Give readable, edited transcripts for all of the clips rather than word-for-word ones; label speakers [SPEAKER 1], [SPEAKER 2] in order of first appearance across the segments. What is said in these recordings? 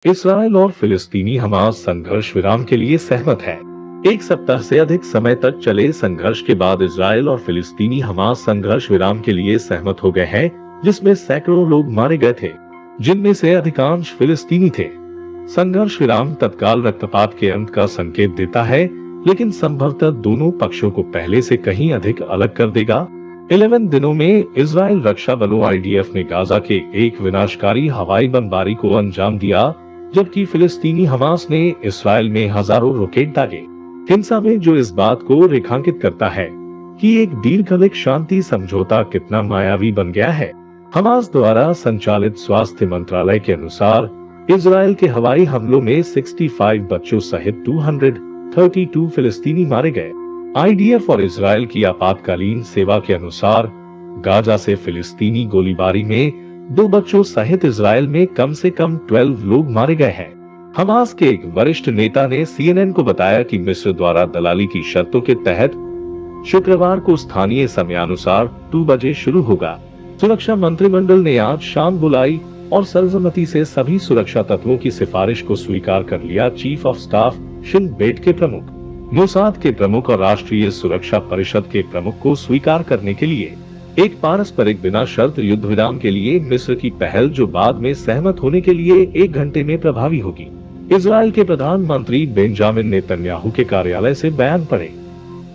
[SPEAKER 1] Israel और फिलिस्तीनी Hamas संघर्ष विराम के लिए सहमत है। एक सप्ताह से अधिक समय तक चले संघर्ष के बाद इसराइल और फिलिस्तीनी हमास संघर्ष विराम के लिए सहमत हो गए हैं, जिसमें सैकड़ों लोग मारे गए थे, जिनमें से अधिकांश फिलिस्तीनी थे। संघर्ष विराम तत्काल रक्तपात के अंत का संकेत देता है, लेकिन संभवतः दोनों पक्षों को पहले से कहीं अधिक अलग कर देगा। 11 दिनों में इजराइल रक्षा बलों IDF ने गाजा के एक विनाशकारी हवाई बमबारी को अंजाम दिया, जबकि फिलिस्तीनी हमास ने इसराइल में हजारों रॉकेट दागे। हिंसा में जो इस बात को रेखांकित करता है कि एक दीर्घकालिक शांति समझौता कितना मायावी बन गया है। हमास द्वारा संचालित स्वास्थ्य मंत्रालय के अनुसार इजराइल के हवाई हमलों में 65 बच्चों सहित 232 फिलिस्तीनी मारे गए। IDF और इजराइल की आपातकालीन सेवा के अनुसार गाजा से फिलिस्तीनी गोलीबारी में 2 बच्चों सहित इजराइल में कम से कम 12 लोग मारे गए हैं। हमास के एक वरिष्ठ नेता ने CNN को बताया कि मिस्र द्वारा दलाली की शर्तों के तहत शुक्रवार को स्थानीय समयानुसार 2 बजे शुरू होगा। सुरक्षा मंत्रिमंडल ने आज शाम बुलाई और सर्वसम्मति से सभी सुरक्षा तत्वों की सिफारिश को स्वीकार कर लिया। Chief of staff Shin Bet के प्रमुख, मोसाद के प्रमुख और राष्ट्रीय सुरक्षा परिषद के प्रमुख को स्वीकार करने के लिए एक पारस्परिक बिना शर्त युद्ध विराम के लिए मिस्र की पहल, जो बाद में सहमत होने के लिए 1 घंटे में प्रभावी होगी। इजराइल के प्रधानमंत्री बेंजामिन नेतन्याहू के कार्यालय से बयान पड़े।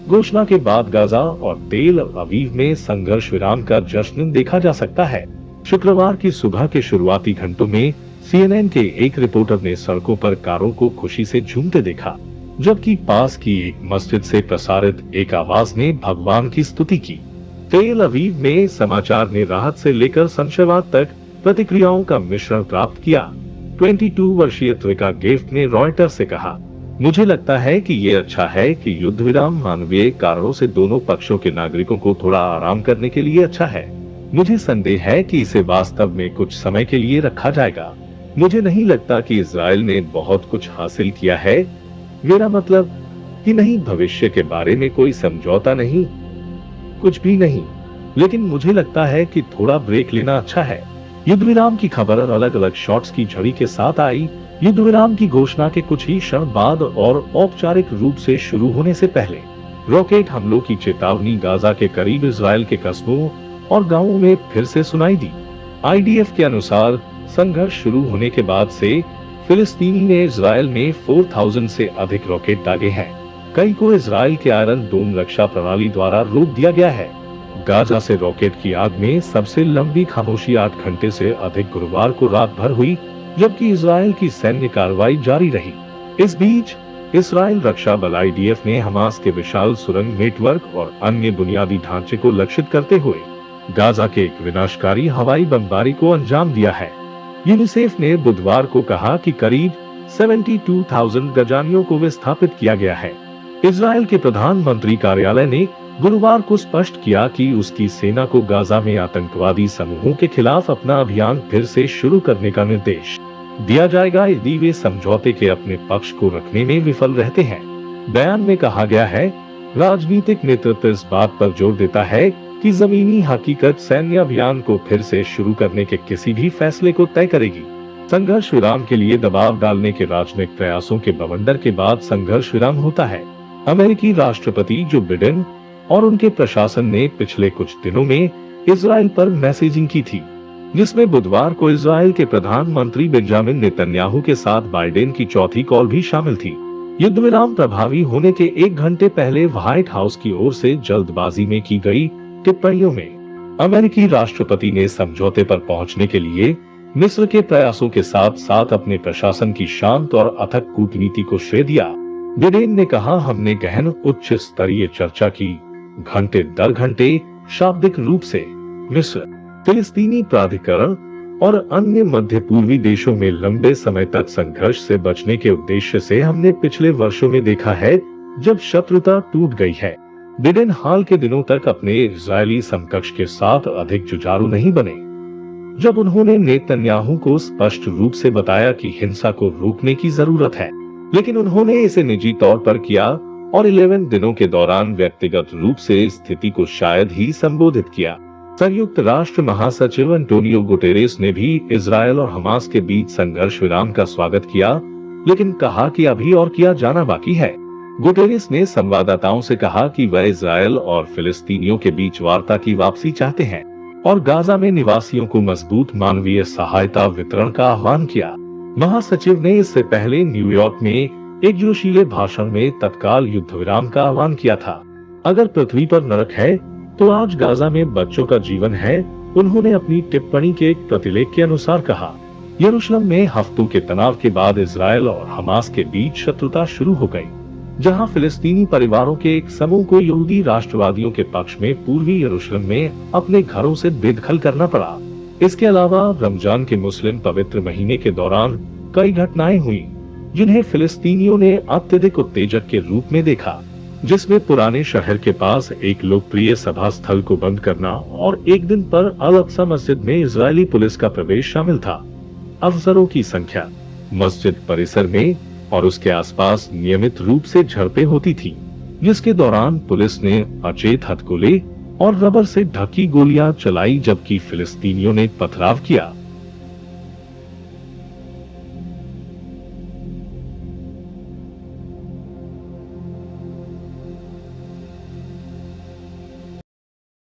[SPEAKER 1] घोषणा के बाद गाजा और तेल अवीव में संघर्ष विराम का जश्न देखा जा सकता है। शुक्रवार की सुबह के शुरुआती घंटों में CNN के एक रिपोर्टर ने सड़कों पर कारों को खुशी से झूमते देखा, जबकि पास की एक मस्जिद से प्रसारित एक आवाज ने भगवान की स्तुति की। तेल अवीव में समाचार ने राहत से लेकर संशयवाद तक प्रतिक्रियाओं का मिश्रण प्राप्त किया। 22 वर्षीय त्विका गेफ्ट ने रॉयटर्स से कहा, मुझे लगता है कि ये अच्छा है कि युद्ध विराम मानवीय कारणों से दोनों पक्षों के नागरिकों को थोड़ा आराम करने के लिए अच्छा है। मुझे संदेह है कि इसे वास्तव में कुछ समय के लिए रखा जाएगा। मुझे नहीं लगता कि इजराइल ने बहुत कुछ हासिल किया है। मेरा मतलब कि नहीं, भविष्य के बारे में कोई समझौता नहीं, कुछ भी नहीं, लेकिन मुझे लगता है कि थोड़ा ब्रेक लेना अच्छा है। युद्ध विराम की खबर अलग अलग शॉट्स की झड़ी के साथ आई। युद्ध विराम की घोषणा के कुछ ही क्षण बाद और औपचारिक रूप से शुरू होने से पहले रॉकेट हमलों की चेतावनी गाजा के करीब इजराइल के कस्बों और गांवों में फिर से सुनाई दी। IDF के अनुसार संघर्ष शुरू होने के बाद से फिलिस्तीनी ने इजराइल में 4000 से अधिक रॉकेट दागे हैं। कई को इजराइल के आयरन डोम रक्षा प्रणाली द्वारा रोक दिया गया है। गाजा से रॉकेट की आग में सबसे लंबी खामोशी 8 घंटे से अधिक गुरुवार को रात भर हुई, जबकि इजराइल की सैन्य कार्रवाई जारी रही। इस बीच इजराइल रक्षा बल IDF ने हमास के विशाल सुरंग नेटवर्क और अन्य बुनियादी ढांचे को लक्षित करते हुए गाजा के एक विनाशकारी हवाई बमबारी को अंजाम दिया है। यूनिसेफ ने बुधवार को कहा कि करीब 72,000 गजानियों को विस्थापित किया गया है। इजराइल के प्रधानमंत्री कार्यालय ने गुरुवार को स्पष्ट किया कि उसकी सेना को गाजा में आतंकवादी समूहों के खिलाफ अपना अभियान फिर से शुरू करने का निर्देश दिया जाएगा यदि वे समझौते के अपने पक्ष को रखने में विफल रहते हैं। बयान में कहा गया है, राजनीतिक नेतृत्व इस बात पर जोर देता है कि जमीनी हकीकत सैन्य अभियान को फिर से शुरू करने के किसी भी फैसले को तय करेगी। संघर्ष विराम के लिए दबाव डालने के राजनीतिक प्रयासों के बवंडर के बाद संघर्ष विराम होता है। अमेरिकी राष्ट्रपति जो बिडेन और उनके प्रशासन ने पिछले कुछ दिनों में इजराइल पर मैसेजिंग की थी, जिसमें बुधवार को इजराइल के प्रधानमंत्री बेंजामिन नेतन्याहू के साथ बाइडेन की चौथी कॉल भी शामिल थी। युद्ध विराम प्रभावी होने के 1 घंटे पहले व्हाइट हाउस की ओर से जल्दबाजी में की गई टिप्पणियों में अमेरिकी राष्ट्रपति ने समझौते पर पहुंचने के लिए मिस्र के प्रयासों के साथ साथ अपने प्रशासन की शांत और अथक कूटनीति को श्रेय दिया। बिडेन ने कहा, हमने गहन उच्च स्तरीय चर्चा की, घंटे दर घंटे शाब्दिक रूप से मिस्र, फिलिस्तीनी प्राधिकरण और अन्य मध्य पूर्वी देशों में लंबे समय तक संघर्ष से बचने के उद्देश्य से हमने पिछले वर्षों में देखा है जब शत्रुता टूट गई है। बिडेन हाल के दिनों तक अपने इजरायली समकक्ष के साथ अधिक जुझारू नहीं बने, जब उन्होंने नेतन्याहू को स्पष्ट रूप से बताया कि हिंसा को रोकने की जरूरत है, लेकिन उन्होंने इसे निजी तौर पर किया और 11 दिनों के दौरान व्यक्तिगत रूप से स्थिति को शायद ही संबोधित किया। संयुक्त राष्ट्र महासचिव अंटोनियो गुटेरेस ने भी इजरायल और हमास के बीच संघर्ष विराम का स्वागत किया, लेकिन कहा कि अभी और किया जाना बाकी है। गुटेरेस ने संवाददाताओं से कहा कि वह इजरायल और फिलिस्तीनियों के बीच वार्ता की वापसी चाहते हैं और गाजा में निवासियों को मजबूत मानवीय सहायता वितरण का आह्वान किया। महासचिव ने इससे पहले न्यूयॉर्क में एक जोशीले भाषण में तत्काल युद्ध विराम का आह्वान किया था। अगर पृथ्वी पर नरक है तो आज गाजा में बच्चों का जीवन है, उन्होंने अपनी टिप्पणी के एक प्रतिलेख के अनुसार कहा। यरूशलेम में हफ्तों के तनाव के बाद इजरायल और हमास के बीच शत्रुता शुरू हो गई, जहां फिलिस्तीनी परिवारों के एक समूह को यहूदी राष्ट्रवादियों के पक्ष में पूर्वी यरूशलेम में अपने घरों से बेदखल करना पड़ा। इसके अलावा रमजान के मुस्लिम पवित्र महीने के दौरान कई घटनाएं हुई, जिन्हें फिलिस्तीनियों ने अत्यधिक उत्तेजक के रूप में देखा, जिसमें पुराने शहर के पास एक लोकप्रिय सभा स्थल को बंद करना और एक दिन पर अल अक्सा मस्जिद में इजरायली पुलिस का प्रवेश शामिल था। अफसरों की संख्या, मस्जिद परिसर में और उसके आसपास नियमित रूप से झड़पें होती थी, जिसके दौरान पुलिस ने अचेत हथगोले और रबर से ढकी गोलियां चलाई, जबकि फिलिस्तीनियों ने पथराव किया।